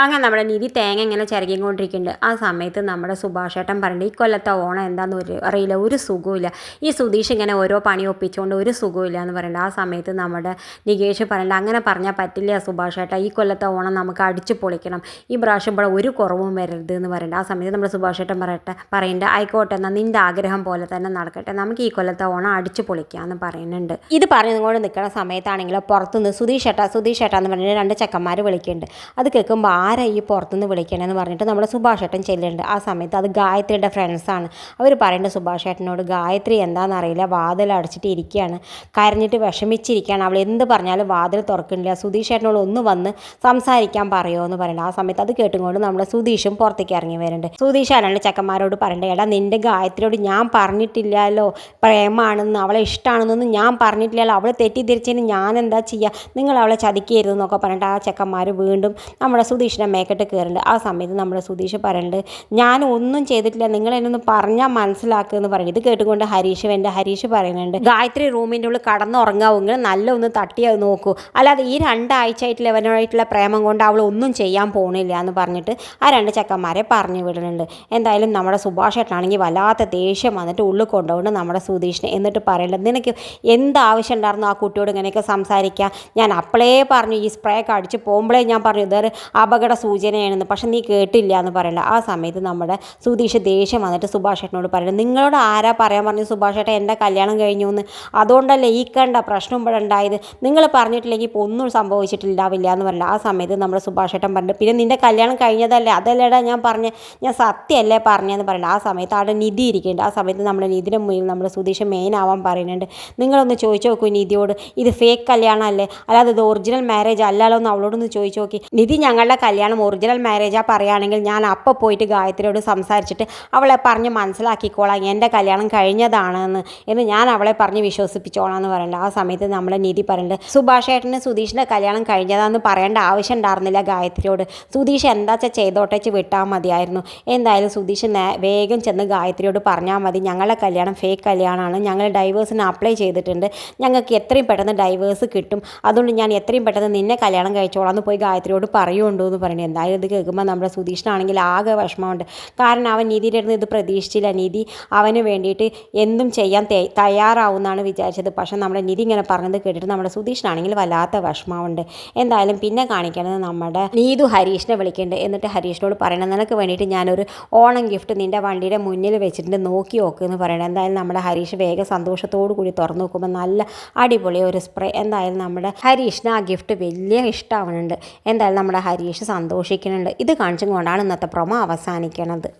അങ്ങനെ നമ്മുടെ നിധി തേങ്ങ ഇങ്ങനെ ചിരകിക്കൊണ്ടിരിക്കുന്നുണ്ട്. ആ സമയത്ത് നമ്മുടെ സുഭാഷേട്ടൻ പറയുന്നത് ഈ കൊല്ലത്തെ ഓണം എന്താണെന്ന് അറിയില്ല, ഒരു സുഖമില്ല. ഈ സുധീഷ് ഇങ്ങനെ ഓരോ പണി ഒപ്പിച്ചുകൊണ്ട് ഒരു സുഖമില്ല എന്ന് പറയുന്നുണ്ട്. ആ സമയത്ത് നമ്മുടെ നികേഷ് പറയുന്നുണ്ട് അങ്ങനെ പറഞ്ഞാൽ പറ്റില്ല സുഭാഷേട്ട, ഈ കൊല്ലത്തെ ഓണം നമുക്ക് അടിച്ചു പൊളിക്കണം, ഈ പ്രാവശ്യം ഇവിടെ ഒരു കുറവും വരരുത് എന്ന് പറയുന്നുണ്ട്. ആ സമയത്ത് നമ്മുടെ സുഭാഷേട്ടൻ പറയുന്നുണ്ട് ആയിക്കോട്ടെ, എന്നാൽ നിൻ്റെ ആഗ്രഹം പോലെ തന്നെ നടക്കട്ടെ, നമുക്ക് ഈ കൊല്ലത്തെ ഓണം അടിച്ചു പൊളിക്കാമെന്ന് പറയുന്നുണ്ട്. ഇത് പറഞ്ഞുകൊണ്ട് നിൽക്കുന്ന സമയത്താണെങ്കിലോ പുറത്തുനിന്ന് സുധീഷേട്ട എന്ന് പറഞ്ഞിട്ട് രണ്ട് ചെക്കന്മാർ വിളിക്കുന്നുണ്ട്. അത് കേൾക്കുമ്പോൾ ആരാ ഈ പുറത്തുനിന്ന് വിളിക്കണമെന്ന് പറഞ്ഞിട്ട് നമ്മുടെ സുഭാഷേട്ടൻ ചെല്ലുന്നുണ്ട്. ആ സമയത്ത് അത് ഗായത്രിയുടെ ഫ്രണ്ട്സാണ്. അവർ പറയുന്നുണ്ട് സുഭാഷേട്ടനോട് ഗായത്രി എന്താണെന്നറിയില്ല വാതിൽ അടച്ചിട്ട് ഇരിക്കുകയാണ്, കരഞ്ഞിട്ട് വിഷമിച്ചിരിക്കുകയാണ്, അവൾ എന്ത് പറഞ്ഞാലും വാതിൽ തുറക്കുന്നില്ല, സുധീഷേട്ടനോട് ഒന്ന് വന്ന് സംസാരിക്കാൻ പറയുമോ എന്ന് പറയുന്നത്. ആ സമയത്ത് അത് കേട്ടുകൊണ്ട് നമ്മുടെ സുധീഷും പുറത്തേക്ക് ഇറങ്ങി വരുന്നുണ്ട്. സുധീഷ് അല്ലാണ്ട് ചെക്കന്മാരോട് പറയണ്ടേ, എടാ നിൻ്റെ ഗായത്രിയോട് ഞാൻ പറഞ്ഞിട്ടില്ലല്ലോ പ്രേമാണെന്ന്, അവളെ ഇഷ്ടമാണെന്നൊന്നും ഞാൻ പറഞ്ഞിട്ടില്ലല്ലോ, അവൾ തെറ്റിദ്ധരിച്ചതിന് ഞാൻ എന്താ ചെയ്യുക, നിങ്ങൾ അവളെ ചതിക്കരുതെന്നൊക്കെ പറഞ്ഞിട്ട് ആ ചെക്കന്മാർ വീണ്ടും നമ്മുടെ സുധീഷിനെ മേക്കെട്ട് കയറുന്നുണ്ട്. ആ സമയത്ത് നമ്മുടെ സുധീഷ് പറയുന്നുണ്ട് ഞാൻ ഒന്നും ചെയ്തിട്ടില്ല, നിങ്ങൾ എന്നെ ഒന്ന് പറഞ്ഞാൽ മനസ്സിലാക്കുക എന്ന് പറയുന്നത്. ഇത് കേട്ടുകൊണ്ട് ഹരീഷ് പറയുന്നുണ്ട് ഗായത്രി റൂമിൻ്റെ ഉള്ളിൽ കടന്നുറങ്ങാവുമെങ്കിൽ നല്ല ഒന്ന് തട്ടി അത് നോക്കൂ, അല്ലാതെ ഈ രണ്ടാഴ്ചയായിട്ടുള്ള ഇവനായിട്ടുള്ള പ്രേമം കൊണ്ട് അവൾ ഒന്നും ചെയ്യാൻ പോകണില്ല എന്ന് പറഞ്ഞിട്ട് ആ രണ്ട് ചെക്കന്മാരെ പറഞ്ഞു വിടുന്നുണ്ട്. എന്തായാലും നമ്മുടെ സുഭാഷേട്ടനാണെങ്കിൽ വല്ലാത്ത ദേഷ്യം വന്നിട്ട് ഉള്ളിൽ കൊണ്ടുകൊണ്ട് നമ്മുടെ സുധീഷിനെ എന്നിട്ട് പറയുന്നുണ്ട് നിനക്ക് എന്താവശ്യം ഉണ്ടായിരുന്നു ആ കുട്ടിയോട് ഇങ്ങനെയൊക്കെ സംസാരിക്കാം, ഞാൻ അപ്പോഴേ പറഞ്ഞു ഈ സ്പ്രേ ഒക്കെ അടിച്ച് പോകുമ്പോഴേ ഞാൻ പറഞ്ഞു ഇതൊരു അപകട സൂചനയാണെന്ന്, പക്ഷെ നീ കേട്ടില്ല എന്ന് പറയണ്ട. ആ സമയത്ത് നമ്മുടെ സുധീഷ് ദേഷ്യം വന്നിട്ട് സുഭാഷേട്ടനോട് പറയുന്നത് നിങ്ങളോട് ആരാ പറയാൻ പറഞ്ഞു സുഭാഷേട്ടൻ എൻ്റെ കല്യാണം കഴിഞ്ഞു എന്ന്, അതുകൊണ്ടല്ലേ ഈ കണ്ട പ്രശ്നം ഇവിടെ ഉണ്ടായത്, നിങ്ങൾ പറഞ്ഞിട്ടില്ലെങ്കിൽ ഇപ്പോൾ ഒന്നും സംഭവിച്ചിട്ടില്ലാവില്ല എന്ന് പറയണ്ട. ആ സമയത്ത് നമ്മുടെ സുഭാഷേട്ടൻ പറഞ്ഞു പിന്നെ നിൻ്റെ കല്യാണം കഴിഞ്ഞതല്ലേ, അതല്ലേടാ ഞാൻ ഞാൻ സത്യമല്ലേ പറഞ്ഞതെന്ന് പറയണ്ട. ആ സമയത്ത് അവിടെ നിധി ഇരിക്കുന്നുണ്ട്. ആ സമയത്ത് നമ്മുടെ നിധിയുടെ മുന്നിൽ നമ്മുടെ സുധീഷ് മെയിൻ ആവാൻ പറയുന്നുണ്ട്. നിങ്ങളൊന്ന് ചോദിച്ചു നോക്കൂ നിധിയോട്, ഇത് ഫേക്ക് കല്യാണം അല്ലേ, അല്ലാതെ ഇത് ഒറിജിനൽ മാരേജ് അല്ലല്ലോ എന്ന് അവളോടൊന്ന് ചോദിച്ചു നോക്കി. നിധി ഞങ്ങളുടെ കല്യാണം ഒറിജിനൽ മാരേജാ പറയുകയാണെങ്കിൽ ഞാൻ അപ്പോൾ പോയിട്ട് ഗായത്രിയോട് സംസാരിച്ചിട്ട് അവളെ പറഞ്ഞ് മനസ്സിലാക്കിക്കോളാം എൻ്റെ കല്യാണം കഴിഞ്ഞതാണെന്ന് ഞാൻ അവളെ പറഞ്ഞ് വിശ്വസിപ്പിച്ചോളാം എന്ന് പറയണ്ട. ആ സമയത്ത് നമ്മളെ നിധി പറയുന്നുണ്ട് സുഭാഷേട്ടന് സുധീഷിൻ്റെ കല്യാണം കഴിഞ്ഞതാണെന്ന് പറയേണ്ട ആവശ്യം ഉണ്ടായിരുന്നില്ല ഗായത്രിയോട്, സുധീഷ് എന്താ ചെയ്തോട്ടേച്ച് വിട്ടാൽ മതിയായിരുന്നു. എന്തായാലും സുധീഷ് വേഗം ചെന്ന് ഗായത്രിയോട് പറഞ്ഞാൽ മതി ഞങ്ങളുടെ കല്യാണം ഫേക്ക് കല്യാണമാണ്, ഞങ്ങൾ ഡൈവേഴ്സിന് അപ്ലൈ ചെയ്തിട്ടുണ്ട്, ഞങ്ങൾക്ക് എത്രയും പെട്ടെന്ന് ഡൈവേഴ്സ് കിട്ടും, അതുകൊണ്ട് ഞാൻ എത്രയും പെട്ടെന്ന് നിന്നെ കല്യാണം കഴിച്ചോളാം എന്ന് പോയി ഗായത്രിയോട് പറയുണ്ടോ എന്ന് പറഞ്ഞു. എന്തായാലും ഇത് കേൾക്കുമ്പോൾ നമ്മുടെ സുധീഷിനാണെങ്കിൽ ആകെ വിഷമമുണ്ട്. കാരണം അവൻ നിധിയുടെ അടുത്ത് ഇത് പ്രതീക്ഷിച്ചില്ല, നിധി അവന് വേണ്ടിയിട്ട് എന്തും ചെയ്യാൻ തയ്യാറാവുമെന്നാണ് വിചാരിച്ചത്. പക്ഷെ നമ്മുടെ നിധി ഇങ്ങനെ പറഞ്ഞത് കേട്ടിട്ട് നമ്മുടെ സുധീഷിനാണെങ്കിൽ വല്ലാത്ത വിഷമമുണ്ട്. എന്തായാലും പിന്നെ കാണിക്കുന്നത് നമ്മുടെ നീതു ഹരീഷിനെ വിളിക്കുന്നുണ്ട്. എന്നിട്ട് ഹരീഷിനോട് പറയണം നിനക്ക് വേണ്ടിയിട്ട് ഞാനൊരു ഓണം ഗിഫ്റ്റ് നിൻ്റെ വണ്ടിയുടെ മുന്നിൽ വെച്ചിട്ടുണ്ട് നോക്കി നോക്ക് എന്ന് പറയണം. എന്തായാലും നമ്മുടെ ഹരീഷ് വേഗം സന്തോഷത്തോടു കൂടി തുറന്നു നോക്കുമ്പോൾ നല്ല അടിപൊളി ഒരു സ്പ്രേ. എന്തായാലും നമ്മുടെ ഹരീഷിന് ആ ഗിഫ്റ്റ് വലിയ ഇഷ്ടമാവുന്നുണ്ട്. എന്തായാലും നമ്മുടെ ഹരീഷ് സന്തോഷിക്കുന്നുണ്ട്. ഇത് കാണിച്ചും കൊണ്ടാണ് ഇന്നത്തെ പ്രൊമോ അവസാനിക്കുന്നത്.